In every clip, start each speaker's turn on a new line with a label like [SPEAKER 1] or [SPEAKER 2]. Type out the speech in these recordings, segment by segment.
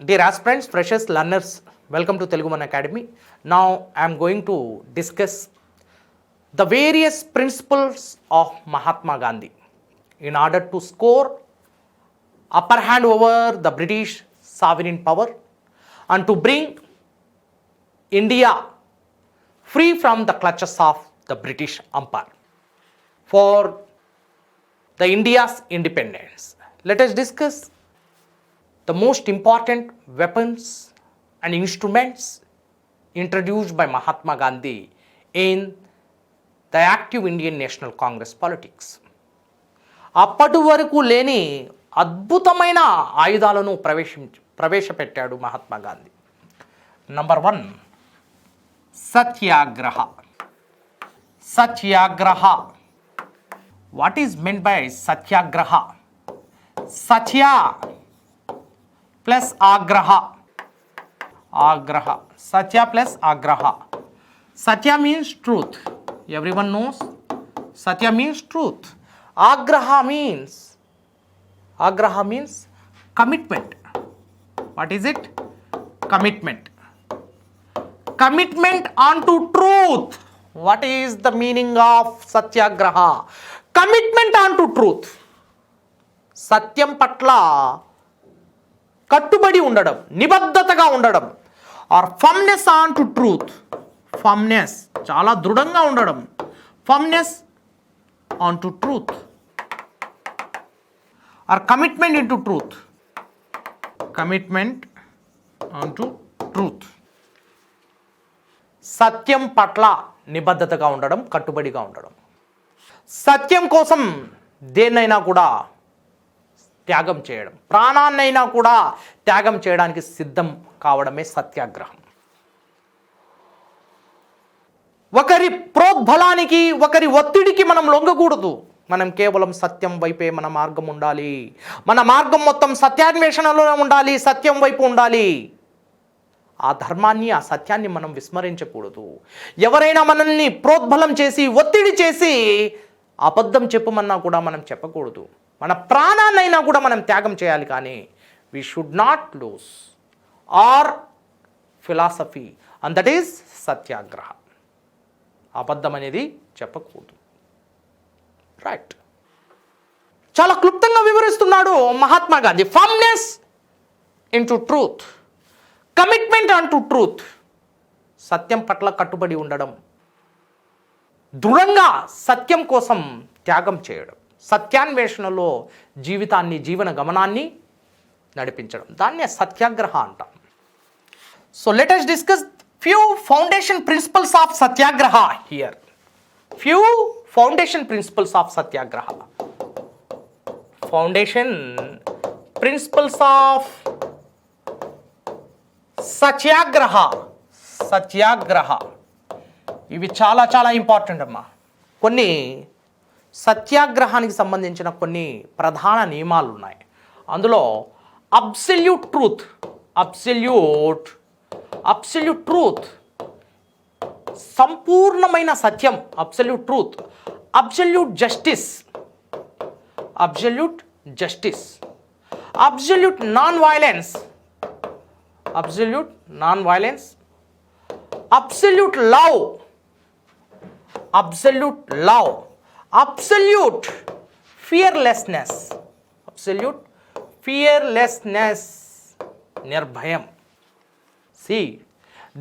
[SPEAKER 1] dear aspirants, freshers, learners, welcome to Telugu One Academy. Now I am going to discuss the various principles of Mahatma Gandhi in order to score upper hand over the British sovereign power and to bring India free from the clutches of the British Empire for the India's independence. Let us discuss the most important weapons and instruments introduced by Mahatma Gandhi in the active Indian National Congress politics. అప్పటి వరకు లేని అద్భుతమైన ఆయుధాలను ప్రవేశపెట్టాడు Mahatma Gandhi. Number 1, Satyagraha. Satyagraha. What is meant by Satyagraha? Satya plus Agraha. Agraha. Satya plus Agraha. Satya means truth. Everyone knows. Satya means truth. Agraha means commitment. What is it? Commitment. Commitment onto truth. What is the meaning of Satyagraha? Commitment on to truth. సత్యం పట్ల కట్టుబడి ఉండడం, నిబద్ధతగా ఉండడం. Or firmness on to truth. Firmness చాలా దృఢంగా ఉండడం. Firmness on to truth or commitment in to truth. Commitment on to truth. సత్యం పట్ల నిబద్ధతగా ఉండడం, కట్టుబడిగా ఉండడం. సత్యం కోసం దేన్నైనా కూడా త్యాగం చేయడం, ప్రాణాన్నైనా కూడా త్యాగం చేయడానికి సిద్ధం కావడమే సత్యాగ్రహం. ఒకరి ప్రోద్బలానికి, ఒకరి ఒత్తిడికి మనం లొంగకూడదు. మనం కేవలం సత్యం వైపే మన మార్గం ఉండాలి. మన మార్గం మొత్తం సత్యాన్వేషణలో ఉండాలి, సత్యం వైపు ఉండాలి. ఆ ధర్మాన్ని, ఆ సత్యాన్ని మనం విస్మరించకూడదు. ఎవరైనా మనల్ని ప్రోద్బలం చేసి, ఒత్తిడి చేసి అబద్ధం చెప్పమన్నా కూడా మనం చెప్పకూడదు. మన ప్రాణాన్నైనా కూడా మనం త్యాగం చేయాలి. కానీ we should not lose our philosophy and that is Satyagraha. అబద్ధం అనేది చెప్పకూడదు. రైట్. చాలా క్లుప్తంగా వివరిస్తున్నాడు Mahatma Gandhi. Firmness in to truth, commitment on to truth. సత్యం పట్ల కట్టుబడి ఉండడం, దృఢంగా సత్యం కోసం త్యాగం చేయడం, సత్యాన్వేషణలో జీవితాన్ని, జీవన గమనాన్ని నడిపించడం, దాన్నే సత్యాగ్రహ అంటాం. So let us discuss few foundation principles of Satyagraha here. Few foundation principles of Satyagraha. Foundation principles of Satyagraha. Satyagraha ఇవి చాలా చాలా ఇంపార్టెంట్ అమ్మా. కొన్ని సత్యాగ్రహానికి సంబంధించిన కొన్ని ప్రధాన నియమాలు ఉన్నాయి. అందులో అబ్సల్యూట్ ట్రూత్, అబ్సల్యూట్ ట్రూత్, సంపూర్ణమైన సత్యం, absolute truth, absolute justice, absolute non violence, absolute love, absolute fearlessness, నిర్భయం. See,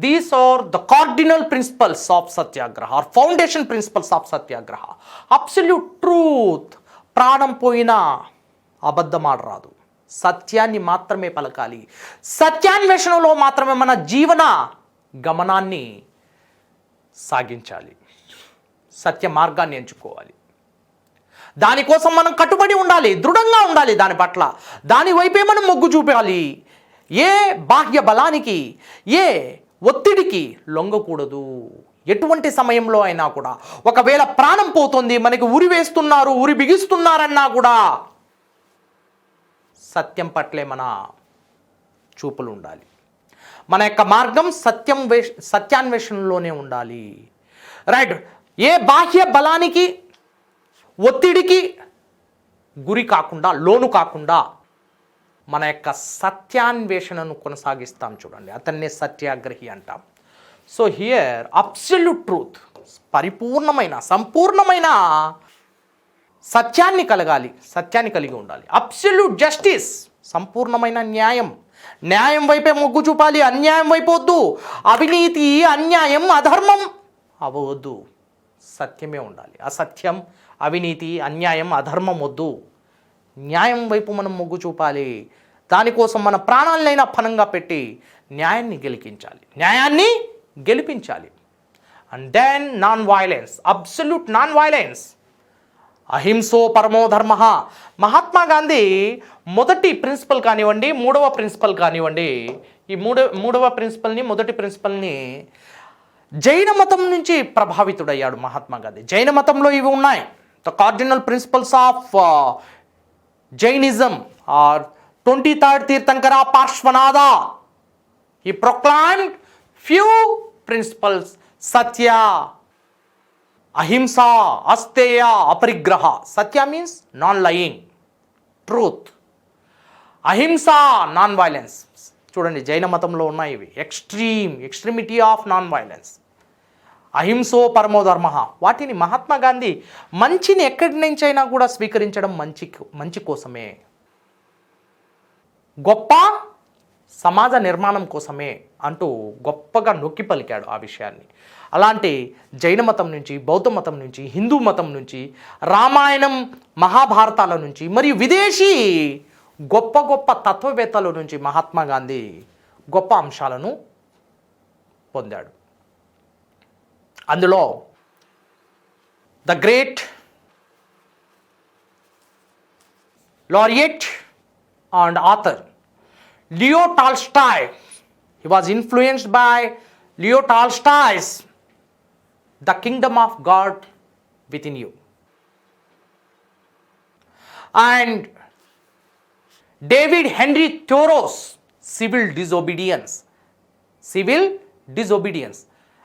[SPEAKER 1] these are the cardinal principles of Satyagraha or foundation principles of Satyagraha. Absolute truth, ప్రాణం పోయినా అబద్ధం ఆడరాదు. సత్యాన్ని మాత్రమే పలకాలి. సత్యాన్వేషణలో మాత్రమే మన జీవన గమనాన్ని సాగించాలి. సత్య మార్గాన్ని ఎంచుకోవాలి. దానికోసం మనం కట్టుబడి ఉండాలి, దృఢంగా ఉండాలి. దాని పట్ల, దాని వైపే మనం మొగ్గు చూపాలి. ఏ బాహ్య బలానికి, ఏ ఒత్తిడికి లొంగకూడదు. ఎటువంటి సమయంలో అయినా కూడా, ఒకవేళ ప్రాణం పోతుంది, మనకి ఉరి వేస్తున్నారు, ఉరి బిగిస్తున్నారన్నా కూడా సత్యం పట్లే మన చూపులు ఉండాలి. మన యొక్క మార్గం సత్యాన్వేషణలోనే ఉండాలి. రైట్. ఏ బాహ్య బలానికి, ఒత్తిడికి గురి కాకుండా, లోను కాకుండా మన యొక్క సత్యాన్వేషణను కొనసాగిస్తాం చూడండి, అతన్నే సత్యాగ్రహి అంటాం. సో హియర్ అబ్సల్యూట్ ట్రూత్, పరిపూర్ణమైన సంపూర్ణమైన సత్యాన్ని కలిగి ఉండాలి. అబ్సల్యూట్ జస్టిస్, సంపూర్ణమైన న్యాయం, న్యాయం వైపే మొగ్గు చూపాలి, అన్యాయం వైపు వద్దు. అవినీతి, అన్యాయం, అధర్మం అవద్దు, సత్యమే ఉండాలి. అసత్యం, అవినీతి, అన్యాయం, అధర్మం వద్దు, న్యాయం వైపు మనం మొగ్గు చూపాలి. దానికోసం మన ప్రాణాలైనా పణంగా పెట్టి న్యాయాన్ని గెలిపించాలి. And then non violence, absolute non violence. అహింసో పరమో ధర్మ. మహాత్మా గాంధీ మొదటి ప్రిన్సిపల్ కానివ్వండి, మూడవ ప్రిన్సిపల్ కానివ్వండి, ఈ మూడవ ప్రిన్సిపల్ని, మొదటి ప్రిన్సిపల్ని జైన మతం నుంచి ప్రభావితుడయ్యాడు మహాత్మా గాంధీ. జైన మతంలో ఇవి ఉన్నాయి. The cardinal principles of Jainism are 23rd tirthankara Parshvanatha. He proclaimed few principles: Satya, Ahimsa, Asteya, Aparigraha. Satya means non-lying, truth. Ahimsa, non-violence. చూడండి, జైన మతంలో ఉన్నాయి ఇవి. Extremity of non violence. అహింసో పరమో ధర్మ. వాటిని మహాత్మా గాంధీ మంచిని ఎక్కడి నుంచైనా కూడా స్వీకరించడం మంచి కోసమే, గొప్ప సమాజ నిర్మాణం కోసమే అంటూ గొప్పగా నొక్కి పలికాడు ఆ విషయాన్ని. అలాంటి జైన మతం నుంచి, బౌద్ధ మతం నుంచి, హిందూ మతం నుంచి, రామాయణం, మహాభారతాల నుంచి, మరియు విదేశీ గొప్ప గొప్ప తత్వవేత్తల నుంచి మహాత్మా గాంధీ గొప్ప అంశాలను పొందాడు. అందులో the great laureate and author Leo Tolstoy. He was influenced by Leo Tolstoy's The Kingdom of God Within You. And David Henry Thoreau's Civil Disobedience.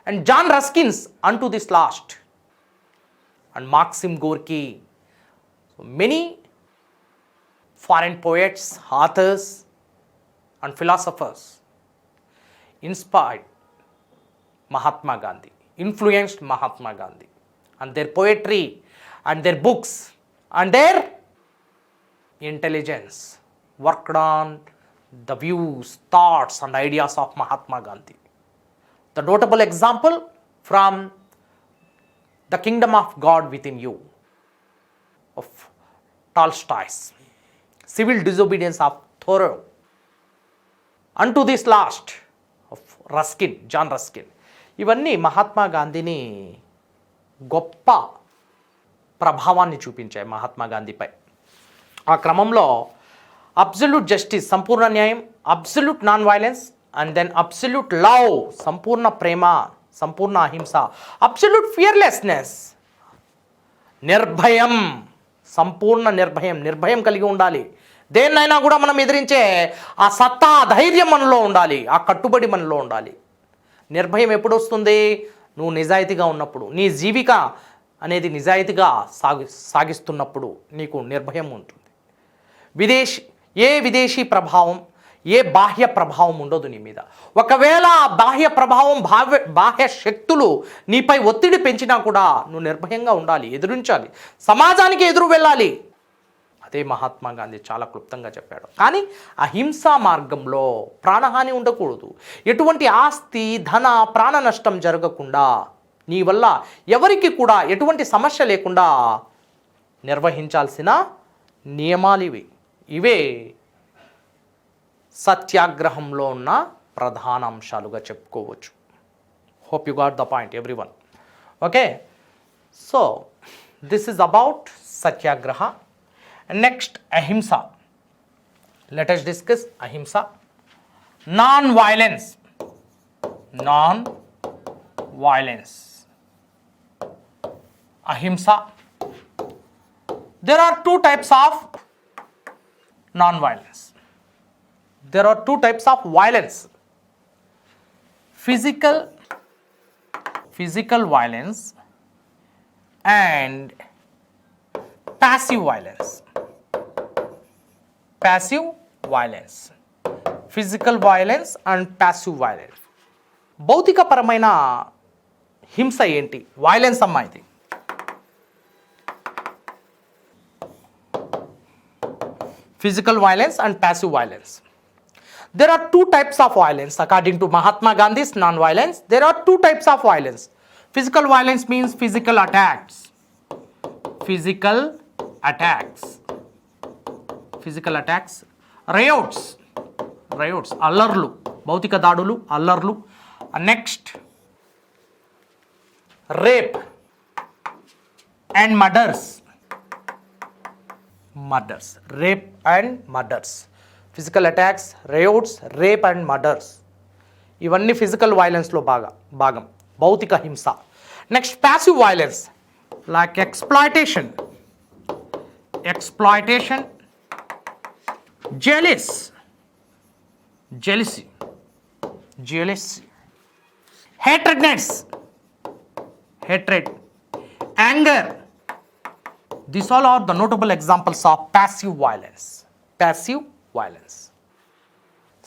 [SPEAKER 1] And John Ruskin's Unto This Last. And Maxim Gorky. So many foreign poets, authors, and philosophers inspired Mahatma Gandhi, influenced Mahatma Gandhi, and their poetry, and their books, and their intelligence worked on the views, thoughts, and ideas of Mahatma Gandhi. The notable example from The Kingdom of God Within You of Tolstoy's, Civil Disobedience of Thoreau, Unto This Last of Ruskin, John Ruskin. ఇవన్నీ మహాత్మా గాంధీని గొప్ప ప్రభావాన్ని చూపించాయి మహాత్మా గాంధీపై. ఆ క్రమంలో absolute justice, సంపూర్ణ న్యాయం, absolute non violence, and then absolute love, సంపూర్ణ ప్రేమ, సంపూర్ణ అహింస, అబ్సల్యూట్ ఫియర్లెస్నెస్, నిర్భయం, సంపూర్ణ నిర్భయం కలిగి ఉండాలి. దేన్నైనా కూడా మనం ఎదిరించే ఆ సత్తా, ధైర్యం మనలో ఉండాలి, ఆ కట్టుబడి మనలో ఉండాలి. నిర్భయం ఎప్పుడు వస్తుంది? నువ్వు నిజాయితీగా ఉన్నప్పుడు, నీ జీవిక అనేది నిజాయితీగా సాగిస్తున్నప్పుడు నీకు నిర్భయం ఉంటుంది. విదేశీ ప్రభావం, ఏ బాహ్య ప్రభావం ఉండదు నీ మీద. ఒకవేళ బాహ్య ప్రభావం, బాహ్య శక్తులు నీపై ఒత్తిడి పెంచినా కూడా నువ్వు నిర్భయంగా ఉండాలి, ఎదురించాలి, సమాజానికి ఎదురు వెళ్ళాలి. అదే మహాత్మా గాంధీ చాలా క్లుప్తంగా చెప్పాడు. కానీ అహింసా మార్గంలో ప్రాణహాని ఉండకూడదు, ఎటువంటి ఆస్తి, ధన, ప్రాణ నష్టం జరగకుండా, నీ వల్ల ఎవరికి కూడా ఎటువంటి సమస్య లేకుండా నిర్వహించాల్సిన నియమాలు ఇవే సత్యాగ్రహంలో ఉన్న ప్రధాన అంశాలుగా చెప్పుకోవచ్చు. Hope you got the point everyone. Okay, so this is about Satyagraha. Next అహింస. లెట్ us discuss అహింస. Non violence. అహింస. There are two types of non-violence. There are two types of violence. Physical violence and passive violence. Passive violence. Physical violence and passive violence. భౌతికపరమైన హింస ఏంటి? Violence అమ్మా ఇది. Physical violence and passive violence. There are two types of violence according to Mahatma Gandhi's non-violence. There are two types of violence. Physical violence means physical attacks. Physical attacks. Physical attacks. Riots. Riots. Allarlu. Bhautika dadulu. Allarlu. Next. Rape and murders. Murders. Rape and murders. Physical attacks, riots, rape and murders. ఇవన్నీ physical వైలెన్స్లో భాగం, భౌతిక హింస. Next passive violence like exploitation, jealousy, hatred, anger. These all are the notable examples of passive violence.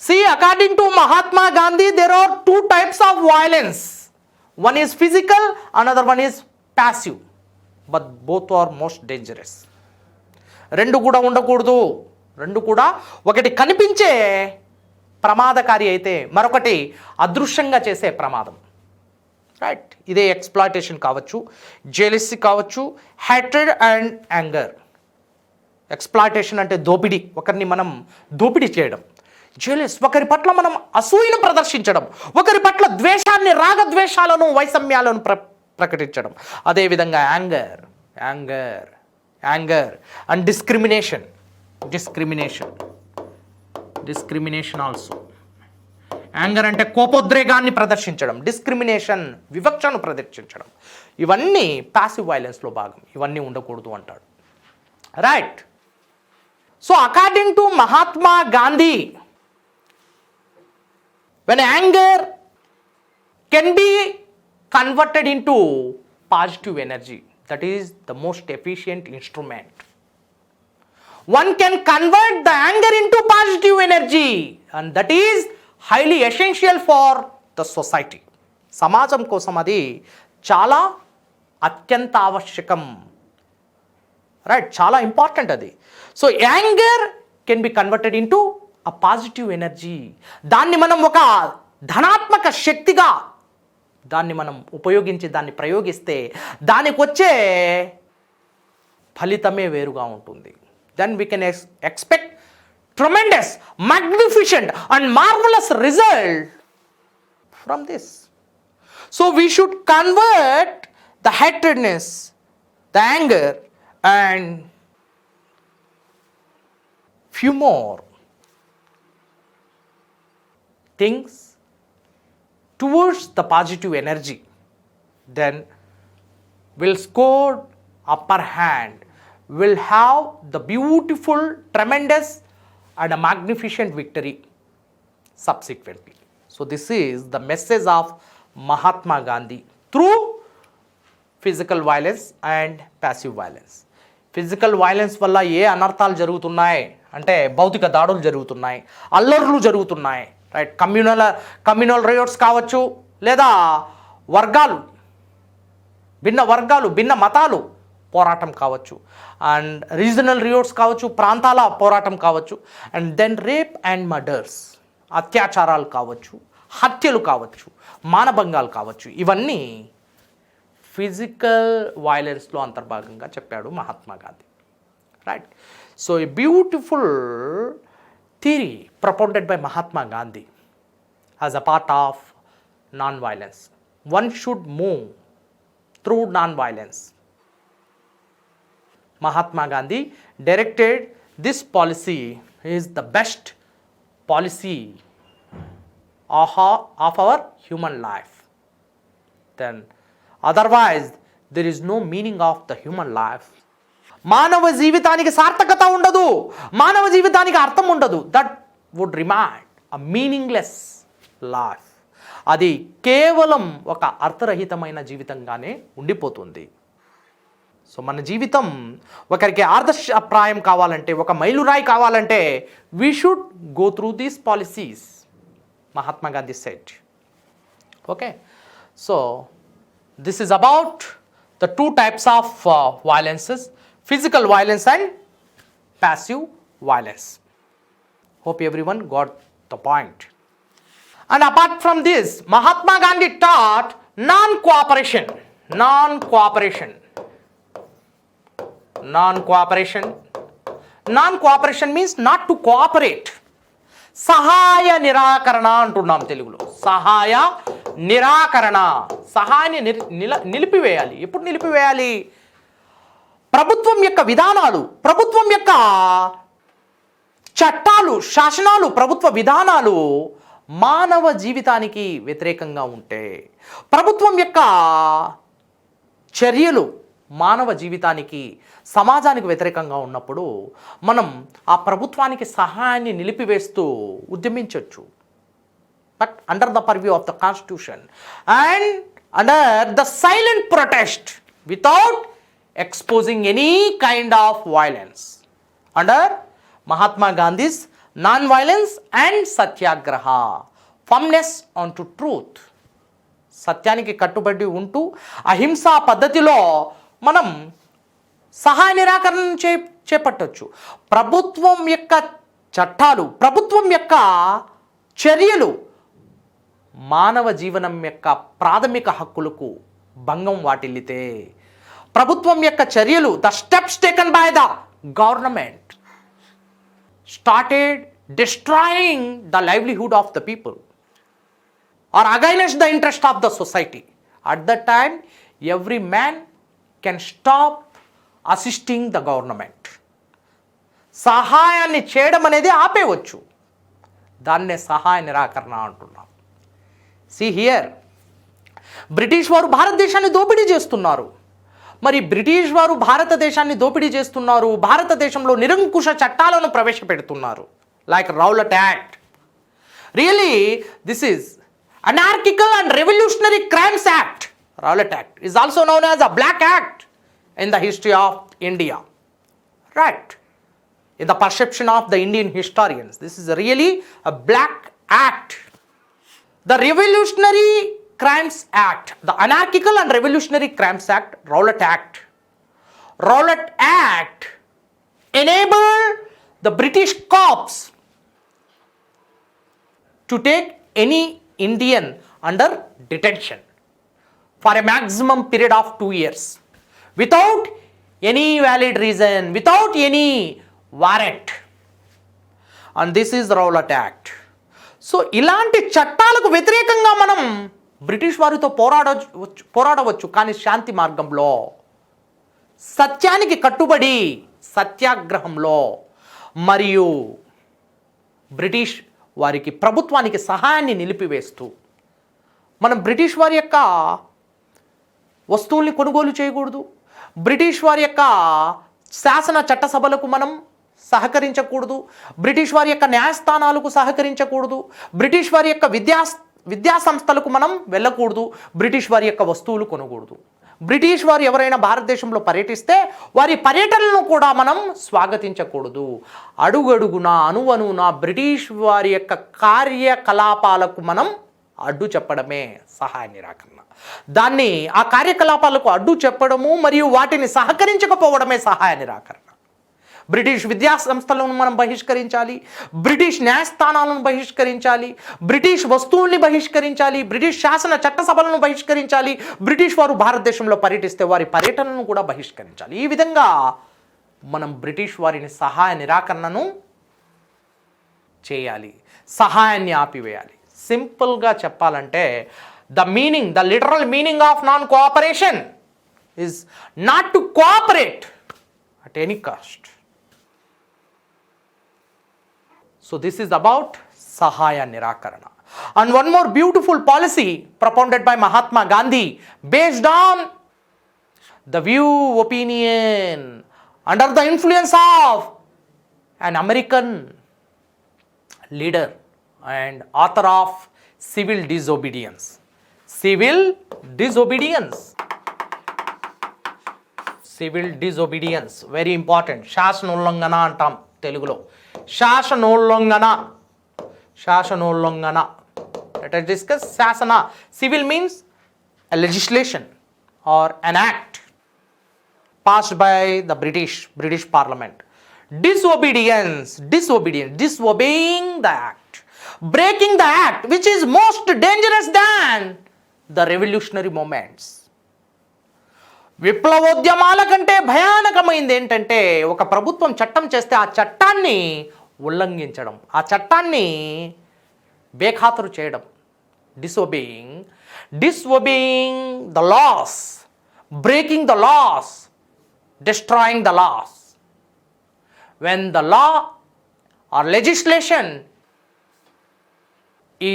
[SPEAKER 1] See, according to Mahatma Gandhi, there are two types of violence. One is physical, another one is passive. But both are most dangerous. రెండు కూడా ఉండకూడదు. రెండు కూడా ఒకటి కనిపించే ప్రమాదకారి అయితే మరొకటి అదృశ్యంగా చేసే ప్రమాదం. రైట్. ఇదే ఎక్స్ప్లాయిటేషన్ కావచ్చు, జెలసీ కావచ్చు, హ్యాట్రెడ్ అండ్ యాంగర్. ఎక్స్ప్లాయిటేషన్ అంటే దోపిడీ, ఒకరిని మనం దోపిడీ చేయడం. జెలస్ ఒకరి పట్ల మనం అసూయను ప్రదర్శించడం, ఒకరి పట్ల ద్వేషాన్ని, రాగద్వేషాలను, వైషమ్యాలను ప్రకటించడం. అదేవిధంగా anger and discrimination also. Anger అంటే కోపోద్రేగాన్ని ప్రదర్శించడం, డిస్క్రిమినేషన్ వివక్షను ప్రదర్శించడం. ఇవన్నీ ప్యాసివ్ వైలెన్స్లో భాగం. ఇవన్నీ ఉండకూడదు అంటాడు. Right. So according to Mahatma Gandhi, when anger can be converted into positive energy, that is the most efficient instrument. One can convert the anger into positive energy and that is highly essential for the society. సమాజం కోసం అది చాలా అత్యంత ఆవశ్యకం. Right. చాలా important అది. So anger can be converted into a positive energy. దాన్ని మనం ఒక ధనాత్మక శక్తిగా దాన్ని మనం ఉపయోగించి దాన్ని ప్రయోగిస్తే దానికి వచ్చే ఫలితమే వేరుగా ఉంటుంది. Then we can expect tremendous, magnificent and marvelous result from this. So we should convert the hatredness, the anger and few more things towards the positive energy. Then we'll score upper hand, will have the beautiful, tremendous and a magnificent victory subsequently. So this is the message of Mahatma Gandhi through physical violence and passive violence. Physical violence వల్ల ఏ అనర్థాలు జరుగుతున్నాయి అంటే భౌతిక దాడులు జరుగుతున్నాయి, అల్లర్లు జరుగుతున్నాయి. Right. Communal rights కావచ్చు, లేదా భిన్న వర్గాలు, భిన్న మతాలు పోరాటం కావచ్చు, అండ్ రీజనల్ రియోట్స్ కావచ్చు, ప్రాంతాల పోరాటం కావచ్చు, and then rape and murders, అత్యాచారాలు కావచ్చు, హత్యలు కావచ్చు, మానభంగాలు కావచ్చు. ఇవన్నీ ఫిజికల్ వైలెన్స్లో అంతర్భాగంగా చెప్పాడు Mahatma Gandhi. Right. So a beautiful theory propounded by Mahatma Gandhi as a part of non violence. One should move through non violence. Mahatma Gandhi directed this policy is the best policy of our human life. Then otherwise there is no meaning of the human life. మానవ జీవితానికి సార్థకత ఉండదు, మానవ జీవితానికి అర్థం ఉండదు. That would remain a meaningless life. అది కేవలం ఒక అర్థరహితమైన జీవితంగానే ఉండిపోతుంది. సో మన జీవితం ఒకరికి ఆదర్శప్రాయం కావాలంటే, ఒక మైలురాయి కావాలంటే, we should go through these policies, Mahatma Gandhi set. Okay, so this is about the two types of violences, physical violence and passive violence. Hope everyone got the point. And apart from this, Mahatma Gandhi taught non-cooperation. Non-cooperation. Non-cooperation. Non-cooperation means not to cooperate. సహాయ నిరాకరణ అంటున్నాం తెలుగులో. సహాయ నిరాకరణ, సహాయాన్ని నిలిపివేయాలి. ఎప్పుడు నిలిపివేయాలి? ప్రభుత్వం యొక్క విధానాలు, ప్రభుత్వం యొక్క చట్టాలు, శాసనాలు, ప్రభుత్వ విధానాలు మానవ జీవితానికి వ్యతిరేకంగా ఉంటే, ప్రభుత్వం యొక్క చర్యలు మానవ జీవితానికి, సమాజానికి వ్యతిరేకంగా ఉన్నప్పుడు మనం ఆ ప్రభుత్వానికి సహాయాన్ని నిలిపివేస్తూ ఉద్యమించవచ్చు. But under the purview of the constitution and under the silent protest without exposing any kind of violence under Mahatma Gandhi's non-violence and Satyagraha, firmness onto truth. సత్యానికి కట్టుబడి ఉంటూ అహింసా పద్ధతిలో మనం సహాయ నిరాకరణ చేపట్టవచ్చు. ప్రభుత్వం యొక్క చట్టాలు, ప్రభుత్వం యొక్క చర్యలు మానవ జీవనం యొక్క ప్రాథమిక హక్కులకు భంగం వాటిల్లితే, ప్రభుత్వం యొక్క చర్యలు, the steps taken by the government started destroying the livelihood of the people or against the interest of the society, at that time every man can stop assisting the government. సహాయాన్ని చేయడం అనేది ఆపేయవచ్చు. దాన్నే సహాయ నిరాకరణ అంటున్నాం. See here, బ్రిటిష్ వారు భారతదేశాన్ని దోపిడీ చేస్తున్నారు. మరి బ్రిటిష్ వారు భారతదేశాన్ని దోపిడీ చేస్తున్నారు, భారతదేశంలో నిరంకుశ చట్టాలను ప్రవేశపెడుతున్నారు, like Rowlatt act. Really this is Anarchical and Revolutionary Crimes Act. Rowlatt Act is also known as a Black Act in the history of India. Right. In the perception of the Indian historians, this is really a Black Act. The Revolutionary Crimes Act, the Anarchical and Revolutionary Crimes Act, Rowlatt Act. Rowlatt Act enabled the British cops to take any Indian under detention for a maximum period of 2 years without any valid reason, without any warrant. And this is Rowlatt Act. So ఇలాంటి చట్టాలకు వ్యతిరేకంగా మనం British వారితో పోరాడవచ్చు, కానీ శాంతి మార్గంలో, సత్యానికి కట్టుబడి సత్యాగ్రహంలో, మరియు బ్రిటిష్ వారికి, ప్రభుత్వానికి సహాయాన్ని నిలిపివేస్తూ. మనం బ్రిటిష్ వారి యొక్క వస్తువుల్ని కొనుగోలు చేయకూడదు, బ్రిటిష్ వారి యొక్క శాసన చట్టసభలకు మనం సహకరించకూడదు, బ్రిటిష్ వారి యొక్క న్యాయస్థానాలకు సహకరించకూడదు, బ్రిటిష్ వారి యొక్క విద్యా సంస్థలకు మనం వెళ్ళకూడదు, బ్రిటిష్ వారి యొక్క వస్తువులు కొనకూడదు. బ్రిటిష్ వారు ఎవరైనా భారతదేశంలో పర్యటిస్తే వారి పర్యటనను కూడా మనం స్వాగతించకూడదు. అడుగడుగున, అణువణువున బ్రిటిష్ వారి యొక్క కార్యకలాపాలకు మనం అడ్డు చెప్పడమే సహాయ నిరాకరణ. దాన్ని, ఆ కార్యకలాపాలకు అడ్డు చెప్పడము మరియు వాటిని సహకరించకపోవడమే సహాయ నిరాకరణ. బ్రిటిష్ విద్యా సంస్థలను మనం బహిష్కరించాలి, బ్రిటిష్ న్యాయస్థానాలను బహిష్కరించాలి, బ్రిటిష్ వస్తువుల్ని బహిష్కరించాలి, బ్రిటిష్ శాసన చట్టసభలను బహిష్కరించాలి, బ్రిటిష్ వారు భారతదేశంలో పర్యటిస్తే వారి పర్యటనను కూడా బహిష్కరించాలి. ఈ విధంగా మనం బ్రిటిష్ వారిని సహాయ నిరాకరణను చేయాలి, సహాయాన్ని ఆపివేయాలి. సింపుల్గా చెప్పాలంటే the literal meaning of non cooperation is not to cooperate at any cost. So this is about Sahaya Nirakarana. And one more beautiful policy propounded by Mahatma Gandhi based on the view, opinion, under the influence of an American leader and author of Civil Disobedience. Civil Disobedience. Civil disobedience very important. శాసనోల్లంఘన అంటాం తెలుగులో. శాసనోల్లంఘన. Let us discuss శాసన. Civil means a legislation or an act passed by the British Parliament. Disobedience, disobeying the act, breaking the act, which is most dangerous than the revolutionary movements. విప్లవోద్యమాల కంటే భయానకమైంది ఏంటంటే ఒక ప్రభుత్వం చట్టం చేస్తే ఆ చట్టాన్ని ఉల్లంఘించడం, ఆ చట్టాన్ని బేఖాతరు చేయడం. disobeying the laws, breaking the laws, destroying the laws. When the law or legislation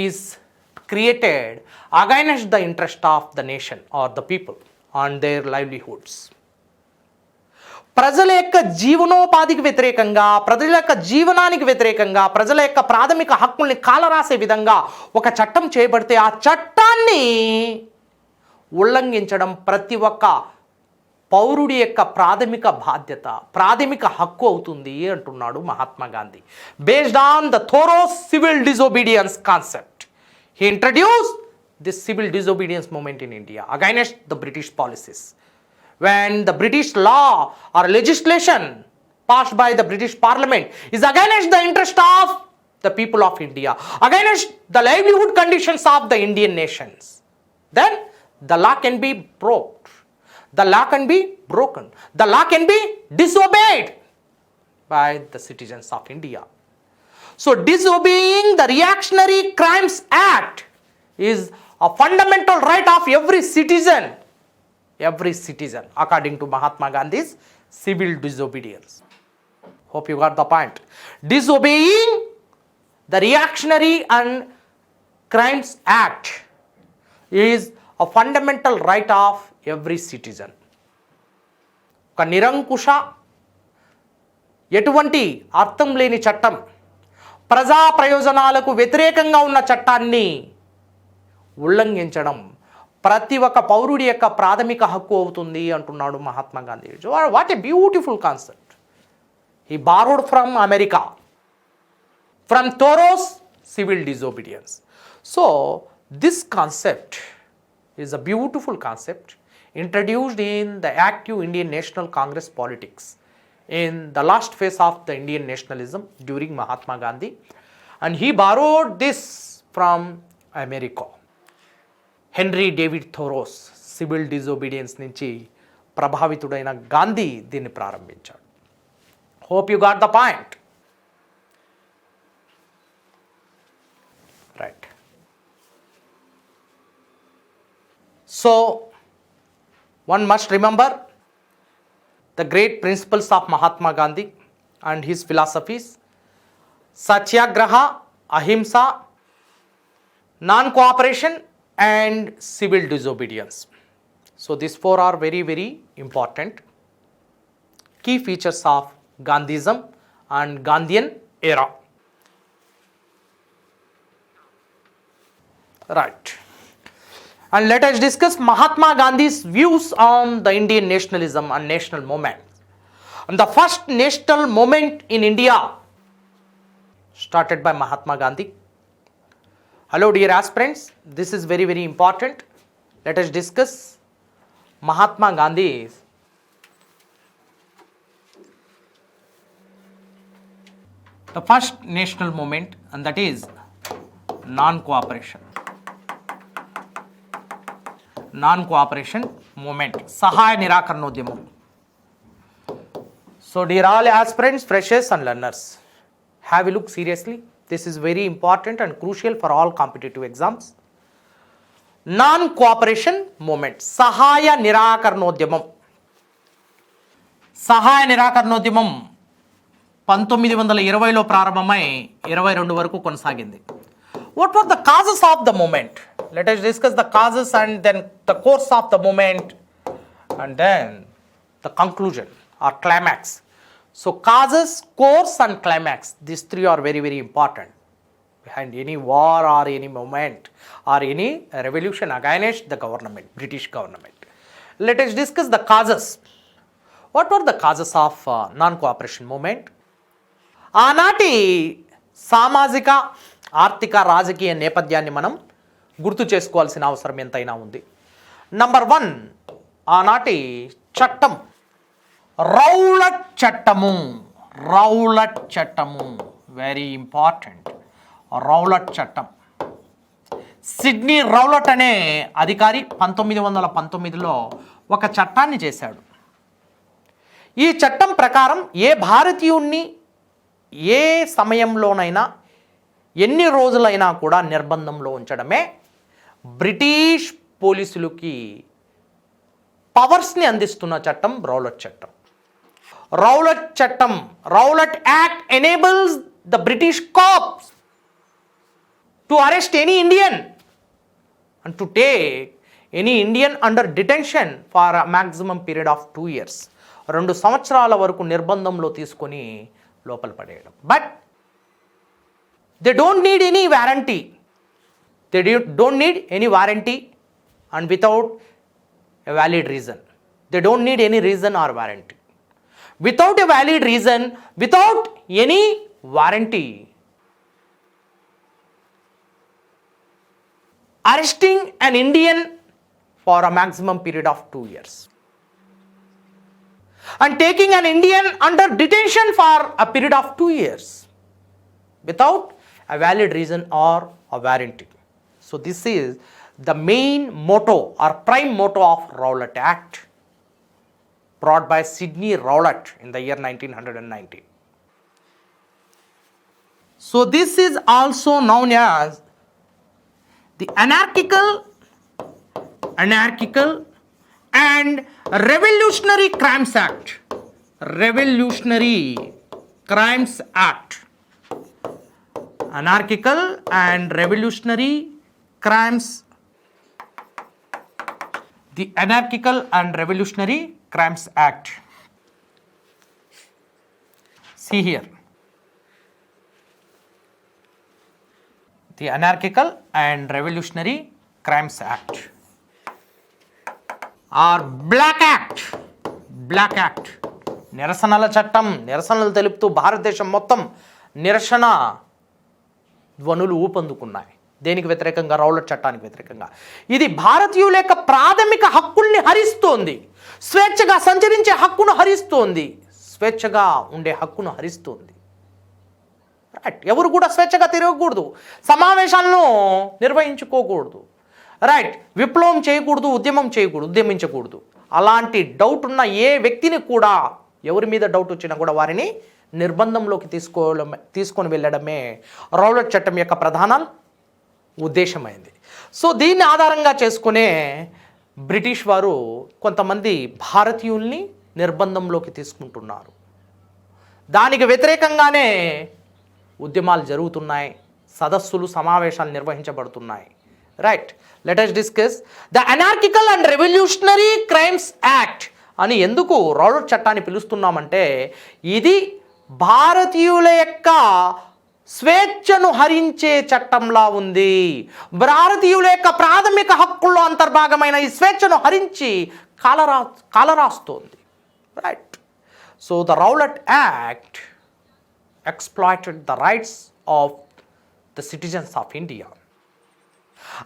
[SPEAKER 1] is created against the interest of the nation or the people on their livelihoods. ప్రజల యొక్క జీవనోపాధికి వ్యతిరేకంగా, ప్రజల యొక్క జీవనానికి వ్యతిరేకంగా, ప్రజల యొక్క ప్రాథమిక హక్కుల్ని కాలరాసే విధంగా ఒక చట్టం చేయబడితే ఆ చట్టాన్ని ఉల్లంఘించడం ప్రతి ఒక్క పౌరుడి యొక్క ప్రాథమిక బాధ్యత, ప్రాథమిక హక్కు అవుతుంది అంటున్నాడు Mahatma Gandhi. Based on the Thoreau's civil disobedience concept, he introduced this civil disobedience movement in India against the British policies. When the British law or legislation passed by the British Parliament is against the interest of the people of India, against the livelihood conditions of the Indian nations, then the law can be broken. The law can be broken. The law can be disobeyed by the citizens of India. So disobeying the Reactionary Crimes Act is a fundamental right of every citizen according to Mahatma Gandhi's civil disobedience. Hope you got the point. Disobeying the Reactionary and Crimes Act is a fundamental right of every citizen. ఒక నిరంకుశ, ఎటువంటి అర్థం లేని చట్టం, ప్రజా ప్రయోజనాలకు వ్యతిరేకంగా ఉన్న చట్టాన్ని ఉల్లంఘించడం ప్రతి ఒక్క పౌరుడి యొక్క ప్రాథమిక హక్కు అవుతుంది అంటున్నాడు Mahatma Gandhi. What a beautiful concept. He borrowed from America, from Thoreau's civil disobedience. So this concept is a beautiful concept introduced in the active Indian National Congress politics in the last phase of the Indian nationalism during Mahatma Gandhi, and he borrowed this from America. Henry David Thoreau's civil disobedience నుంచి ప్రభావితుడైన గాంధీ దీన్ని ప్రారంభించాడు. Hope you got the point. Right. So one must remember the great principles of Mahatma Gandhi and his philosophies: Satyagraha, Ahimsa, non-cooperation and civil disobedience. So these four are very, very important key features of Gandhism and Gandhian era. Right. And let us discuss Mahatma Gandhi's views on the Indian nationalism and national movement. And the first national movement in India started by Mahatma Gandhi. Hello dear aspirants, this is very, very important. Let us discuss Mahatma Gandhi's the first national movement, and that is non-cooperation movement, సహాయ నిరాకరణోద్యమం. So dear all aspirants, freshers and learners, have a look seriously. This is very important and crucial for all competitive exams. Non-cooperation movement, సహాయ నిరాకరణోద్యమం. 1920లో ప్రారంభమై 22 వరకు కొనసాగింది. What were the causes of the movement? Let us discuss the causes and then the course of the movement and then the conclusion or climax. So causes, course and climax, these three are very, very important behind any war or any movement or any revolution against the government, British government. Let us discuss the causes. What are the causes of non cooperation movement? ఆనాటి సామాజిక ఆర్థిక రాజకీయ నేపథ్యాన్ని మనం గుర్తు చేసుకోవాల్సిన అవసరం ఎంతైనా ఉంది. నంబర్ 1, ఆనాటి చట్టం రౌలట్ చట్టము. రౌలట్ చట్టము వెరీ ఇంపార్టెంట్. రౌలట్ చట్టం. సిడ్నీ రౌలట్ అనే అధికారి 1919లో ఒక చట్టాన్ని చేశాడు. ఈ చట్టం ప్రకారం ఏ భారతీయుణ్ణి ఏ సమయంలోనైనా ఎన్ని రోజులైనా కూడా నిర్బంధంలో ఉంచడమే బ్రిటిష్ పోలీసులకి పవర్స్ని అందిస్తున్న చట్టం రౌలట్ చట్టం. రౌలట్ చట్టం, Rowlatt act enables the British cops to arrest any Indian and to take any Indian under detention for a maximum period of 2 years. 2 సంవత్సరాల వరకు నిర్బంధంలో తీసుకొని లోపల పడేయడం. But they don't need any warranty. They don't need any warranty and without a valid reason. They don't need any reason or warranty. Without a valid reason, without any warranty, arresting an Indian for a maximum period of 2 years and taking an Indian under detention for a period of 2 years without a valid reason or a warranty. So this is the main motto or prime motto of Rowlatt Act, brought by Sidney Rowlatt in the year 1919. So this is also known as the anarchical and revolutionary crimes act. Revolutionary crimes act. Anarchical and revolutionary crimes. The anarchical and revolutionary crimes act. See here. The Anarchical and Revolutionary Crimes Act or Black Act. Black Act. నిరసనల చట్టం. నిరసనలు తెలుపుతూ భారతదేశం మొత్తం నిరసన ధ్వనులు ఊపందుకున్నాయి. దేనికి వ్యతిరేకంగా? రౌలట్ చట్టానికి వ్యతిరేకంగా. ఇది భారతీయుల యొక్క ప్రాథమిక హక్కుల్ని హరిస్తోంది. స్వేచ్ఛగా సంచరించే హక్కును హరిస్తోంది. స్వేచ్ఛగా ఉండే హక్కును హరిస్తోంది. రైట్. ఎవరు కూడా స్వేచ్ఛగా తిరగకూడదు, సమావేశాలను నిర్వహించుకోకూడదు, రైట్, విప్లవం చేయకూడదు, ఉద్యమించకూడదు. అలాంటి డౌట్ ఉన్న ఏ వ్యక్తిని కూడా, ఎవరి మీద డౌట్ వచ్చినా కూడా వారిని నిర్బంధంలోకి తీసుకొని వెళ్ళడమే రౌలట్ చట్టం యొక్క ప్రధాన ఉద్దేశమైంది. సో దీన్ని ఆధారంగా చేసుకునే బ్రిటిష్ వారు కొంతమంది భారతీయుల్ని నిర్బంధంలోకి తీసుకుంటున్నారు. దానికి వ్యతిరేకంగానే ఉద్యమాలు జరుగుతున్నాయి, సదస్సులు సమావేశాలు నిర్వహించబడుతున్నాయి. Right. Let us discuss the anarchical and revolutionary crimes act అని ఎందుకు రౌలట్ చట్టాన్ని పిలుస్తున్నామంటే, ఇది భారతీయుల యొక్క స్వేచ్ఛను హరించే చట్టంలా ఉంది. భారతీయుల యొక్క ప్రాథమిక హక్కుల్లో అంతర్భాగమైన ఈ స్వేచ్ఛను హరించి కాలరాస్తోంది. Right. So the Rowlatt act exploited the rights of the citizens of India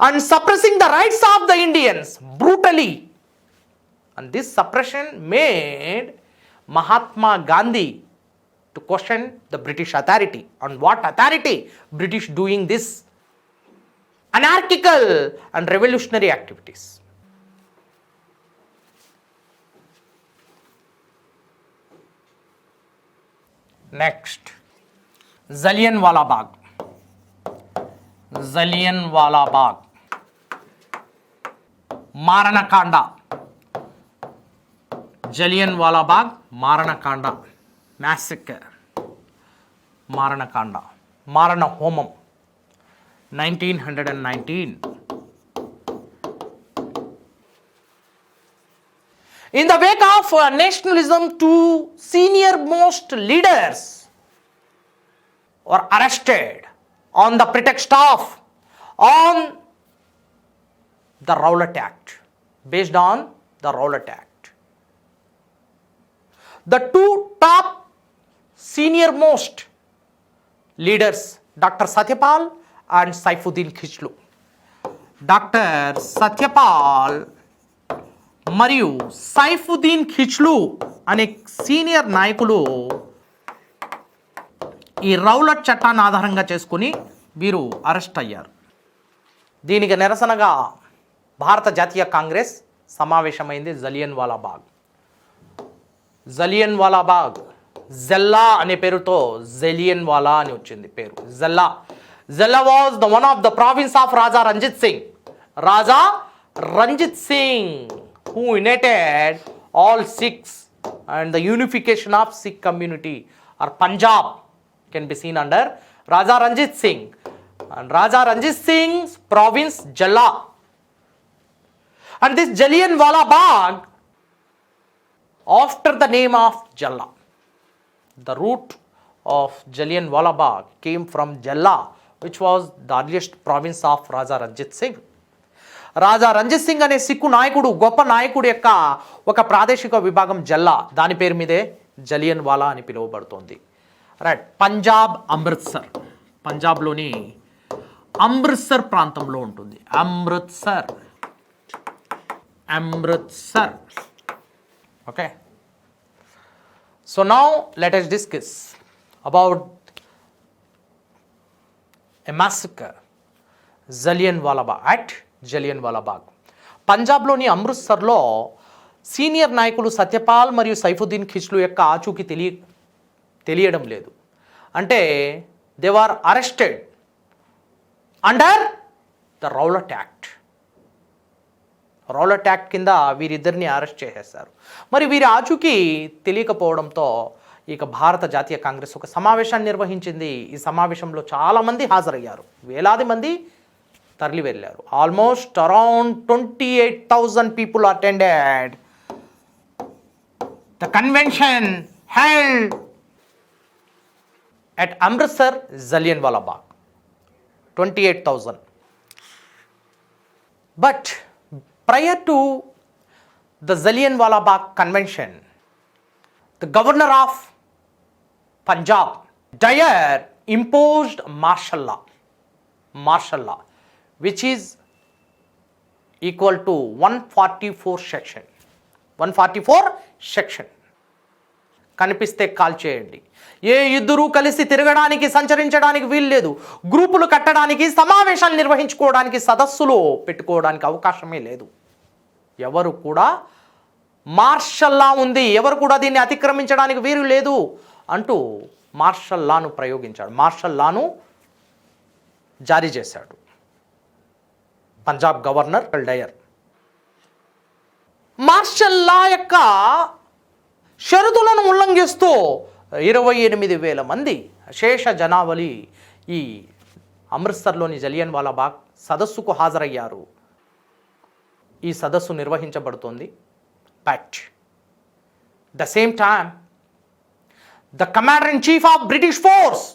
[SPEAKER 1] and suppressing the rights of the Indians brutally. And this suppression made Mahatma Gandhi to question the British authority. On what authority British doing this anarchical and revolutionary activities? Next, Jallianwala Bagh. Jallianwala Bagh. Maranakanda. Jallianwala Bagh, Maranakanda. Massacre. Maranakanda. Marana Homam. 1919. In the wake of nationalism, two senior most leaders were arrested on the pretext of the Rowlatt Act, based on the Rowlatt Act. the two top senior most leaders, Dr. Satyapal and Saifuddin Khichlu. Doctor Satyapal మరియు సైఫుద్దీన్ ఖిచ్లు అనే senior నాయకులు ఈ Rowlatt చట్టాన్ని ఆధారంగా చేసుకుని వీరు arrest అయ్యారు. దీనికి నిరసనగా భారత జాతీయ కాంగ్రెస్ సమావేశమైంది జలియన్ వాలాబాగ్ జెల్లా అనే పేరుతో జలియన్ వాలా అని వచ్చింది పేరు. జెల్లా was the one of the province of Raja Ranjit Singh who united all Sikhs and the unification of Sikh community or Punjab can be seen under Raja Ranjit Singh, and Raja Ranjit Singh's province Jalla. And this Jallianwala Bagh after the name of Jalla. The root of Jallianwala Bagh came from Jalla, which was the earliest province of Raja Ranjit Singh. రాజా రంజిత్ సింగ్ అనే సిక్కు నాయకుడు, గొప్ప నాయకుడు యొక్క ఒక ప్రాదేశిక విభాగం జల్లా, దాని పేరు మీదే జలియన్ వాలా అని పిలువబడుతోంది. రైట్. పంజాబ్లోని అమృత్సర్ ప్రాంతంలో ఉంటుంది. Amritsar. Okay. So now let us discuss about a massacre, Jallianwala Bagh. పంజాబ్లోని అమృత్సర్లో సీనియర్ నాయకులు సత్యపాల్ మరియు సైఫుద్దీన్ ఖిచ్లు యొక్క ఆచూకీ తెలియడం లేదు. అంటే they are arrested under the Rowlatt act కింద వీరిద్దరిని అరెస్ట్ చేసేస్తారు. మరి వీరి ఆచూకీ తెలియకపోవడంతో ఇక భారత జాతీయ కాంగ్రెస్ ఒక సమావేశాన్ని నిర్వహించింది. ఈ సమావేశంలో చాలామంది హాజరయ్యారు, వేలాది మంది తరలి వెళ్ళారు. Almost around 28,000 people attended the convention held at Amritsar, Jallianwala Bagh. 28,000. But prior to the Jallianwala Bagh convention, the governor of Punjab, Dyer, imposed martial law, which is equal to 144 section. కనిపిస్తే call చేయండి. ఇద్దరూ కలిసి తిరగడానికి, సంచరించడానికి వీల్లేదు. గ్రూపులు కట్టడానికి, సమావేశాలు నిర్వహించుకోవడానికి, సదస్సులు పెట్టుకోవడానికి అవకాశమే లేదు. ఎవరు కూడా మార్షల్ లా ఉంది, ఎవరు కూడా దీన్ని అతిక్రమించడానికి వీలు లేదు అంటూ మార్షల్ లాను ప్రయోగించాడు. మార్షల్ లాను జారీ చేశాడు Punjab governor Dyer. Martial law యొక్క షరతులను ఉల్లంఘిస్తూ 28,000 మంది శేష జనావళి ఈ అమృత్సర్లోని జలియన్వాలా బాగ్ సదస్సుకు హాజరయ్యారు. ఈ సదస్సు నిర్వహించబడుతోంది. But the same time the commander in chief of British force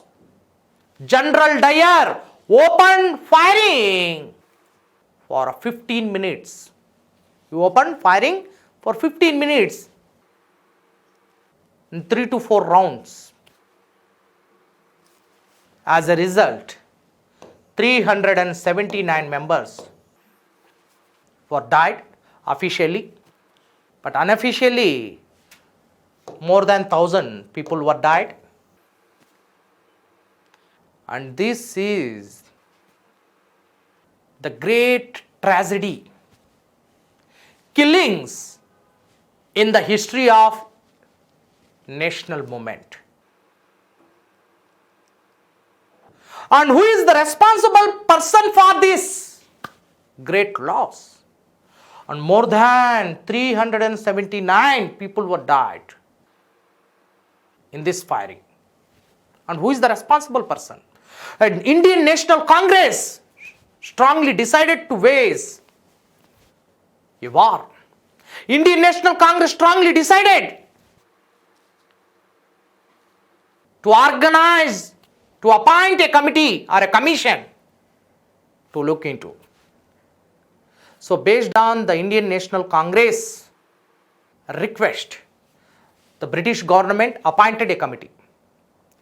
[SPEAKER 1] General Dyer open firing for 15 minutes. He opened firing for 15 minutes in 3 to 4 rounds. As a result, 379 members were died officially, but unofficially more than 1,000 people were died. And this is the great tragedy, killings in the history of national movement. And who is the responsible person for this great loss? And more than 379 people were died in this firing. And who is the responsible person? And Indian National Congress strongly decided to wage a war. Indian National Congress strongly decided to organize, to appoint a committee or a commission to look into. So based on the Indian National Congress request, the British government appointed a committee,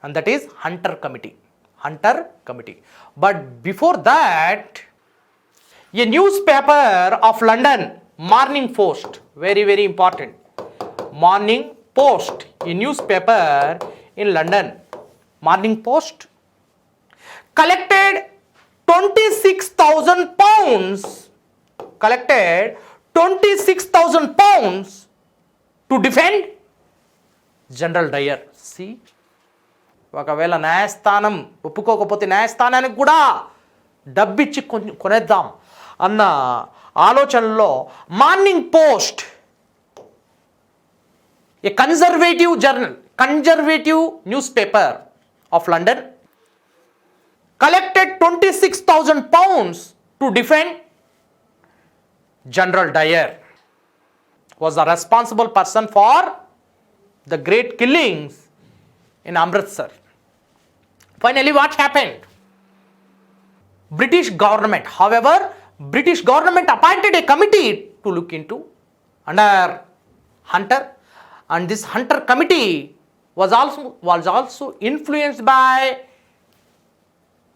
[SPEAKER 1] and that is Hunter Committee. Hunter Committee. But before that, a newspaper of London, Morning Post, very, very important. Morning Post, a newspaper in London, Morning Post, collected 26,000 pounds, collected 26,000 pounds to defend General Dyer. See, ఒకవేళ న్యాయస్థానం ఒప్పుకోకపోతే న్యాయస్థానానికి కూడా డబ్బిచ్చి కొనేద్దాం అన్న ఆలోచనలో morning post, A conservative journal, conservative news paper of London, collected 26,000 pounds to defend General Dyer, was the responsible person for the great killings in Amritsar. Finally, what happened? British government, however, British government appointed a committee to look into under Hunter, and this Hunter committee was also influenced by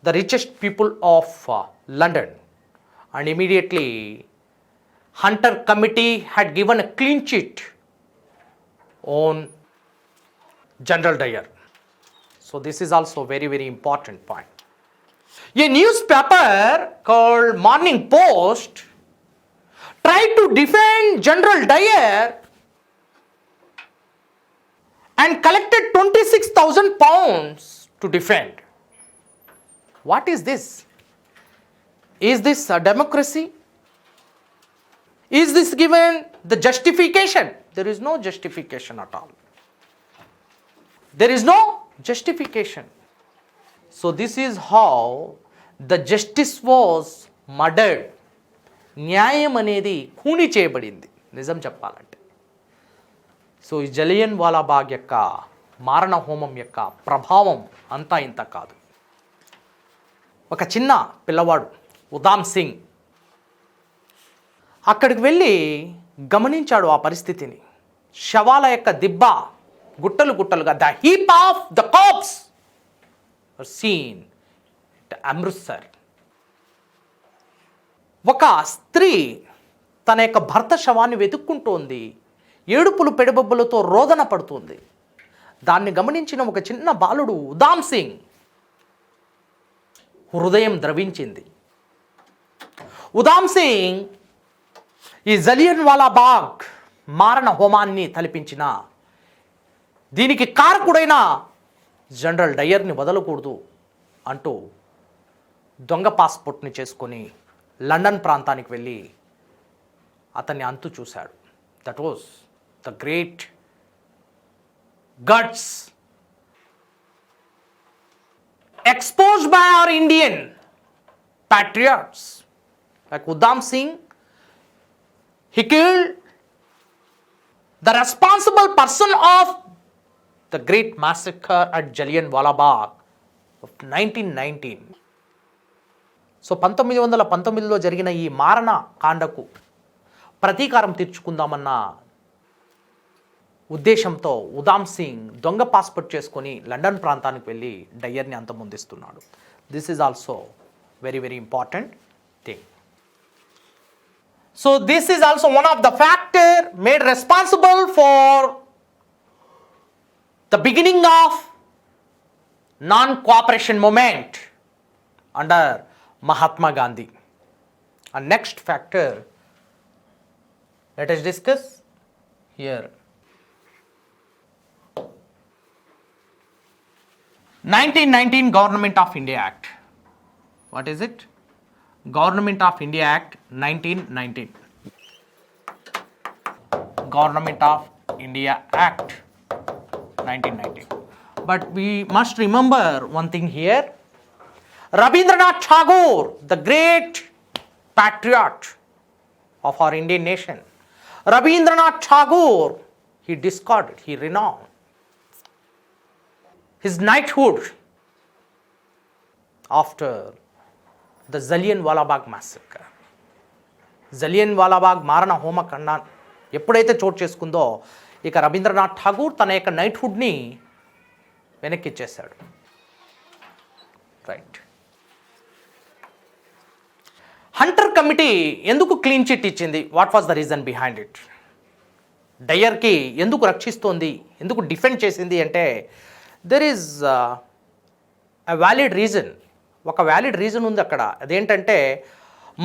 [SPEAKER 1] the richest people of London, and immediately Hunter committee had given a clean sheet on General Dyer. So this is also very, very important point. A newspaper called Morning Post tried to defend General Dyer and collected 26,000 pounds to defend. What is this? Is this a democracy? Is this given the justification? There is no justification at all. There is no justification. So this is how the justice was murdered. న్యాయం అనేది ఖూనీ చేయబడింది నిజం చెప్పాలంటే. So ఈ జలియన్ వాలాబాగ్ యొక్క మారణ హోమం యొక్క ప్రభావం అంతా ఇంత కాదు. ఒక చిన్న పిల్లవాడు ఉదామ్ సింగ్ అక్కడికి వెళ్ళి గమనించాడు ఆ పరిస్థితిని. శవాల యొక్క దిబ్బ గుట్టలు గుట్టలుగా, the heap of the corpse are seen at Amritsar. ఒక స్త్రీ తన యొక్క భర్త శవాన్ని వెతుక్కుంటోంది, ఏడుపులు పెడబొబ్బలతో రోదన పడుతుంది. దాన్ని గమనించిన ఒక చిన్న బాలుడు ఉదామ్ సింగ్ హృదయం ద్రవించింది. ఉదామ్ సింగ్ ఈ జలియన్ వాలాబాగ్ మారణ హోమాన్ని తలపించిన, దీనికి కారకుడైన జనరల్ డయర్ని వదలకూడదు అంటూ దొంగ పాస్పోర్ట్ని చేసుకొని లండన్ ప్రాంతానికి వెళ్ళి అతన్ని అంతు చూశాడు. That was the great guts exposed by our Indian patriots like Udham Singh. He killed the responsible person of the great massacre at Jallianwala Bagh of 1919. So 1919లో జరిగిన ఈ మారణ కాండకు ప్రతీకారం తీర్చుకుందామన్న ఉద్దేశంతో ఉదామ్ సింగ్ దొంగ పాస్పోర్ట్ చేసుకొని లండన్ ప్రాంతానికి వెళ్ళి డయర్ని అంతమొందిస్తున్నాడు. This is also very, very important thing. So this is also one of the factor made responsible for the beginning of non cooperation movement under Mahatma Gandhi. And next factor, let us discuss here. 1919 Government of India Act. What is it? Government of India Act 1919. Government of India Act 1919. But we must remember one thing here. Rabindranath Tagore, the great patriot of our Indian nation, Rabindranath Tagore, he discarded, he renounced his knighthood after the Jallianwala Bagh massacre. Jallianwala Bagh మారణ హోమకాండ ఎప్పుడైతే చోటు చేసుకుందో ఇక రవీంద్రనాథ్ ఠాగూర్ తన యొక్క నైట్హుడ్ని వెనక్కి ఇచ్చేశాడు. Right. Hunter committee ఎందుకు క్లీన్ చిట్ ఇచ్చింది? What was the reason behind it? డయర్కి ఎందుకు రక్షిస్తోంది, ఎందుకు డిఫెండ్ చేసింది అంటే there is a valid reason. ఒక వ్యాలిడ్ రీజన్ ఉంది అక్కడ. అదేంటంటే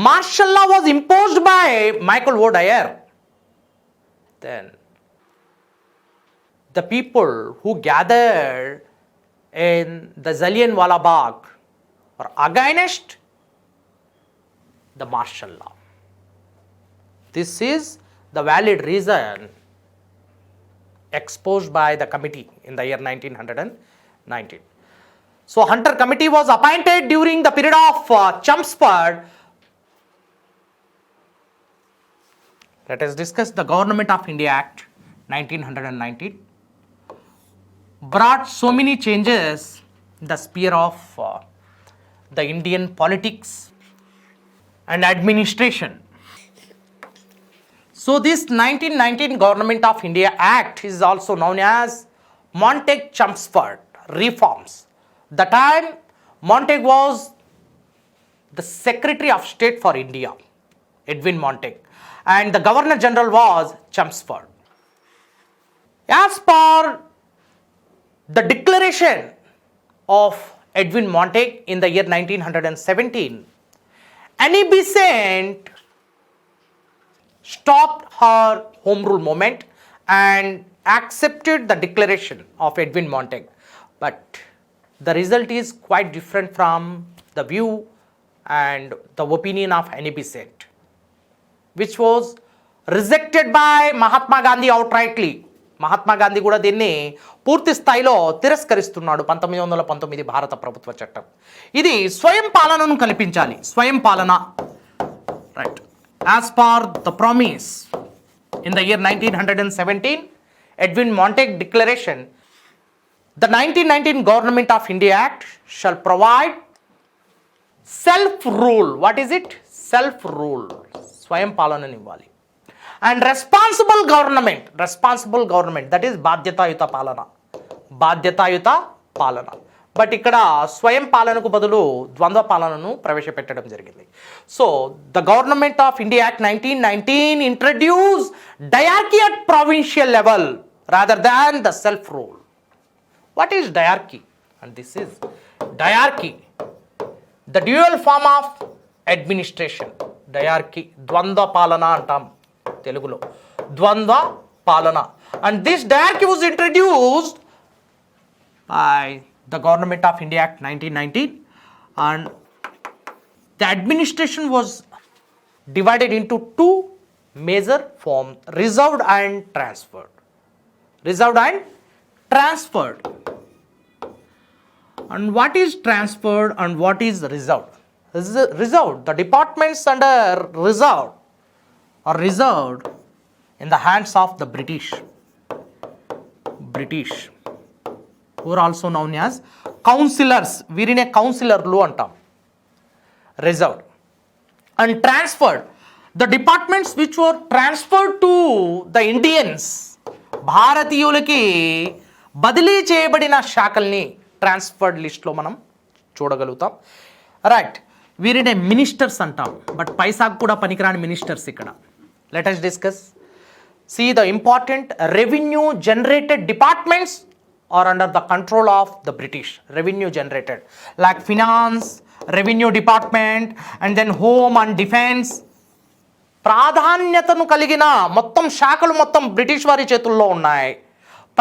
[SPEAKER 1] martial law was imposed by Michael O Dyer. Then the people who gathered in the Jallianwala Bagh were against the martial law. This is the valid reason exposed by the committee in the year 1919. So Hunter committee was appointed during the period of Chelmsford. Let us discuss the Government of India Act 1919. Brought so many changes in the sphere of the Indian politics and administration. So this 1919 Government of India Act is also known as Montague-Chelmsford reforms. The time Montague was the Secretary of State for India, Edwin Montague, and the Governor General was Chelmsford. As per the declaration of Edwin Montague in the year 1917, Annie Besant stopped her home rule movement and accepted the declaration of Edwin Montague. But the result is quite different from the view and the opinion of Annie Besant, which was rejected by Mahatma Gandhi outrightly. Mahatma Gandhi కూడా దీన్ని పూర్తి స్థాయిలో తిరస్కరిస్తున్నాడు. 1919 భారత ప్రభుత్వ చట్టం ఇది స్వయం పాలనను కల్పించాలి. స్వయం పాలన. Right. As per the promise in the year 1917 Edwin Montagu declaration, the 1919 government of India act shall provide self rule. What is it? Self rule. స్వయం పాలనని ఇవ్వాలి. And responsible government that is బాధ్యతాయుత పాలన. బట్ ఇక్కడ స్వయం పాలనకు బదులు ద్వంద్వ పాలనను ప్రవేశపెట్టడం జరిగింది. So the government of India act 1919 introduce dyarchy at provincial level rather than the self rule. What is dyarchy? And this is dyarchy, the dual form of administration. Dyarchy ద్వంద్వ పాలన అంటాం తెలుగులో, ద్వంద్వ పాలన. And this dyarchy was introduced by the government of India act 1919 and the administration was divided into two major form, reserved and transferred. And what is transferred and what is reserved? Reserved, the departments under reserved are reserved in the hands of the British, who are also known as councillors. వీరినే కౌన్సిలర్లు అంటాం. Reserved and transferred, the departments which were transferred to the Indians, భారతీయులకి బదిలీ చేయబడిన శాఖల్ని transferred లిస్ట్లో మనం చూడగలుగుతాం. Right. వీరినే ministers అంటాం. But పైసాకు కూడా పనికిరాని మినిస్టర్స్ ఇక్కడ. Let us discuss. See, the important revenue generated departments are under the control of the British. Revenue generated like finance, revenue department, and then home and defense. ప్రాధాన్యతను కలిగిన మొత్తం శాఖలు మొత్తం British వారి చేతుల్లో ఉన్నాయి.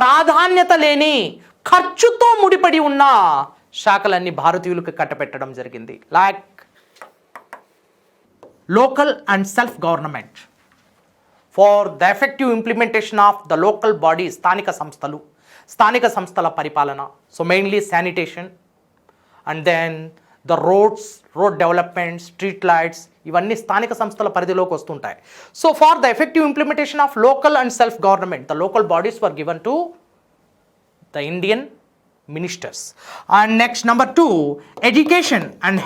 [SPEAKER 1] ప్రాధాన్యత లేని ఖర్చుతో ముడిపడి ఉన్న శాఖలన్నీ భారతీయులకు కట్టపెట్టడం జరిగింది. Like local and self government for the effective implementation of the local body, స్థానిక సంస్థల పరిపాలన. So mainly sanitation and then the road development, street lights, ఇవన్నీ స్థానిక సంస్థల పరిధిలోకి వస్తుంటాయి. So for the effective implementation of local and self government, the local bodies were given to the Indian ministers. And next number 2, education and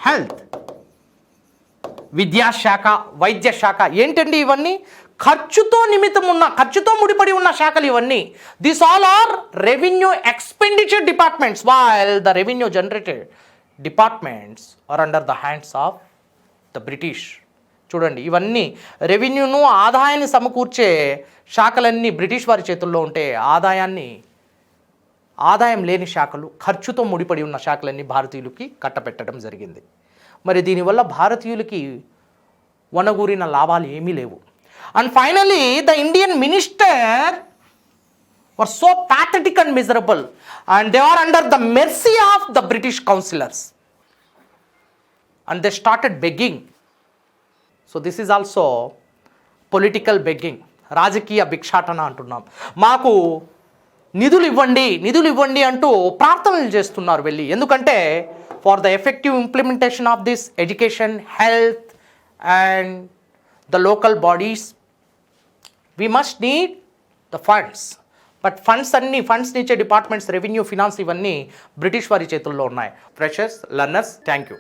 [SPEAKER 1] health. విద్యాశాఖ, వైద్య శాఖ. ఏంటండి ఇవన్నీ? ఖర్చుతో ముడిపడి ఉన్న శాఖలు ఇవన్నీ. This all are revenue expenditure departments, while the revenue generated departments are under the hands of the British. చూడండి, ఇవన్నీ రెవెన్యూను, ఆదాయాన్ని సమకూర్చే శాఖలన్నీ బ్రిటిష్ వారి చేతుల్లో ఉంటే, ఆదాయం లేని శాఖలు, ఖర్చుతో ముడిపడి ఉన్న శాఖలన్నీ భారతీయులకి కట్టపెట్టడం జరిగింది. మరి దీనివల్ల భారతీయులకి వనగూరిన లాభాలు ఏమీ లేవు. And finally the Indian minister were so pathetic and miserable, and they are under the mercy of the British councillors, and they started begging. So this is also political begging, రాజకీయ భిక్షాటన అంటున్నాం. మాకు నిధులు ఇవ్వండి అంటూ ప్రార్థనలు చేస్తున్నారు వెళ్ళి. ఎందుకంటే for the effective implementation of this education, health and the local bodies we must need the funds. But funds ఇచ్చే డిపార్ట్మెంట్స్, రెవెన్యూ, ఫినాన్స్ ఇవన్నీ బ్రిటిష్ వారి చేతుల్లో ఉన్నాయి. Freshers, learners, thank you.